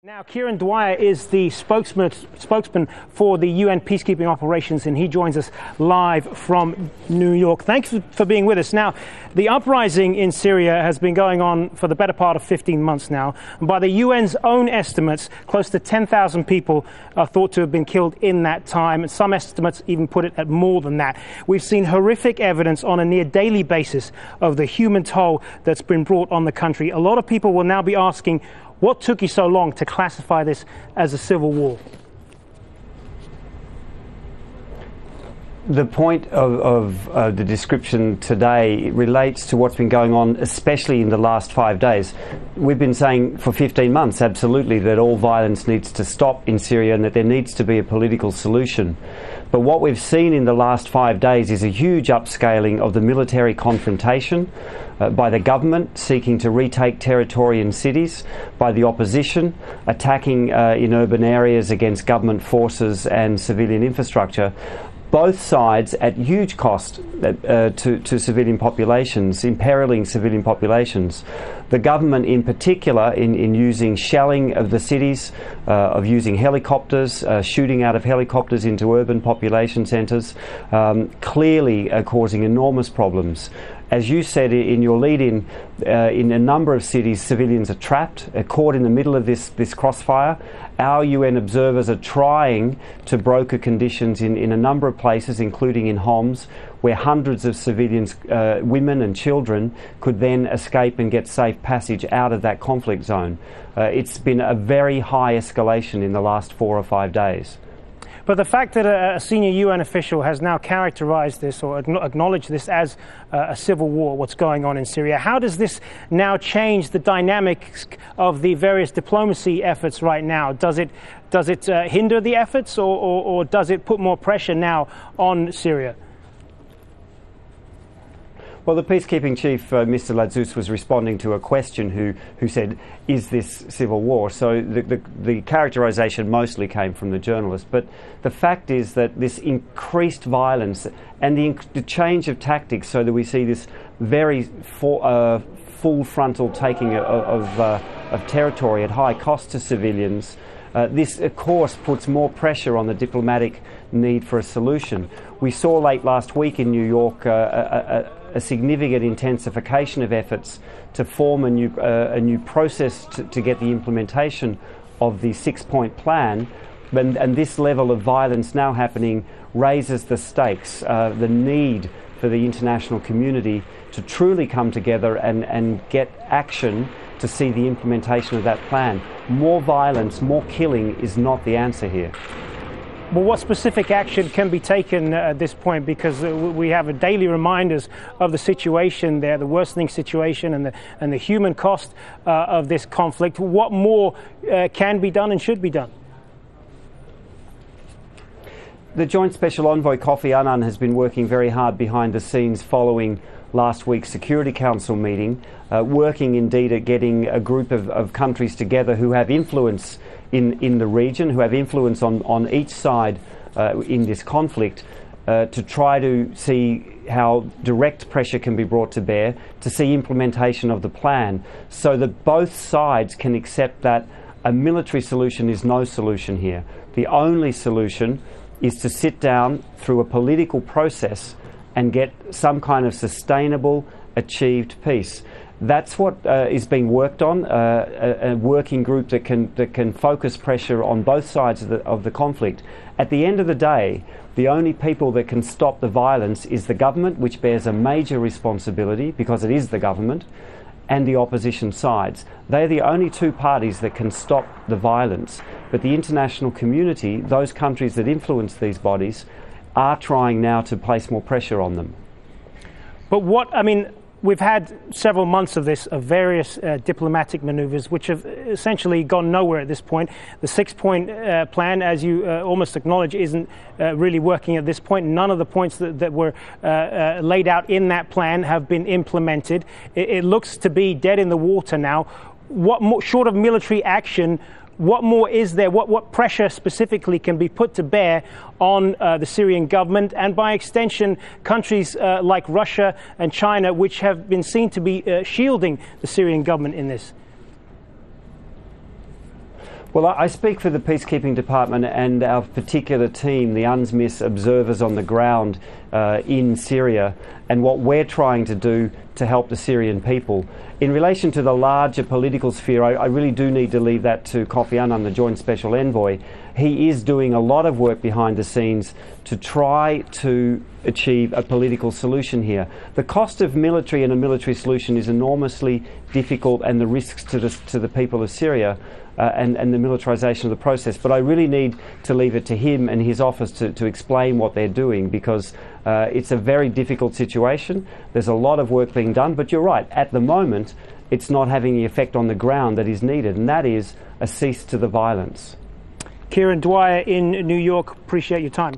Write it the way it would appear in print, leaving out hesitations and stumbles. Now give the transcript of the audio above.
Now, Kieran Dwyer is the spokesman for the UN peacekeeping operations, and he joins us live from New York. Thanks for being with us. Now, the uprising in Syria has been going on for the better part of 15 months now. And by the UN's own estimates, close to 10,000 people are thought to have been killed in that time. And some estimates even put it at more than that. We've seen horrific evidence on a near daily basis of the human toll that's been brought on the country. A lot of people will now be asking, what took you so long to classify this as a civil war? The point of the description today relates to what's been going on, especially in the last 5 days. We've been saying for 15 months, absolutely, that all violence needs to stop in Syria and that there needs to be a political solution. But what we've seen in the last 5 days is a huge upscaling of the military confrontation by the government seeking to retake territory in cities, by the opposition attacking in urban areas against government forces and civilian infrastructure. Both sides at huge cost to civilian populations, imperiling civilian populations. The government in particular in using shelling of the cities, of using helicopters, shooting out of helicopters into urban population centres, clearly causing enormous problems. As you said in your lead-in a number of cities, civilians are trapped, caught in the middle of this crossfire. Our UN observers are trying to broker conditions in a number of places, including in Homs, where hundreds of civilians, women and children, could then escape and get safe passage out of that conflict zone. It's been a very high escalation in the last 4 or 5 days. But the fact that a senior UN official has now characterized this or acknowledged this as a civil war, what's going on in Syria, how does this now change the dynamics of the various diplomacy efforts right now? Does it hinder the efforts or does it put more pressure now on Syria? Well, the peacekeeping chief, Mr. Ladzus, was responding to a question who said, is this civil war? So the characterisation mostly came from the journalist. But the fact is that this increased violence and the change of tactics so that we see this very full frontal taking of territory at high cost to civilians, this, of course, puts more pressure on the diplomatic need for a solution. We saw late last week in New York a significant intensification of efforts to form a new process to get the implementation of the 6-point plan. And this level of violence now happening raises the stakes, the need for the international community to truly come together and get action to see the implementation of that plan. More violence, more killing is not the answer here. Well, what specific action can be taken at this point? Because we have daily reminders of the situation there, the worsening situation and the human cost of this conflict. What more can be done and should be done? The Joint Special Envoy Kofi Annan has been working very hard behind the scenes following last week's Security Council meeting, working indeed at getting a group of countries together who have influence in the region, who have influence on each side in this conflict, to try to see how direct pressure can be brought to bear, to see implementation of the plan, so that both sides can accept that a military solution is no solution here. The only solution is to sit down through a political process and get some kind of sustainable, achieved peace. That's what is being worked on, a working group that can focus pressure on both sides of the conflict. At the end of the day, the only people that can stop the violence is the government, which bears a major responsibility because it is the government, and the opposition sides. They're the only two parties that can stop the violence. But the international community, those countries that influence these bodies, are trying now to place more pressure on them. But we've had several months of this, of various diplomatic maneuvers, which have essentially gone nowhere at this point. The 6-point plan, as you almost acknowledge, isn't really working at this point. None of the points that were laid out in that plan have been implemented. It looks to be dead in the water now. What more, short of military action, what more is there? What pressure specifically can be put to bear on the Syrian government and, by extension, countries like Russia and China, which have been seen to be shielding the Syrian government in this? Well, I speak for the Peacekeeping Department and our particular team, the UNSMIS observers on the ground in Syria, and what we're trying to do to help the Syrian people. In relation to the larger political sphere, I really do need to leave that to Kofi Annan, the Joint Special Envoy. He is doing a lot of work behind the scenes to try to achieve a political solution here. The cost of military and a military solution is enormously difficult, and the risks to the people of Syria and the militarisation of the process. But I really need to leave it to him and his office to explain what they're doing, because it's a very difficult situation. There's a lot of work being done, but you're right, at the moment it's not having the effect on the ground that is needed, and that is a cease to the violence. Kieran Dwyer in New York, appreciate your time.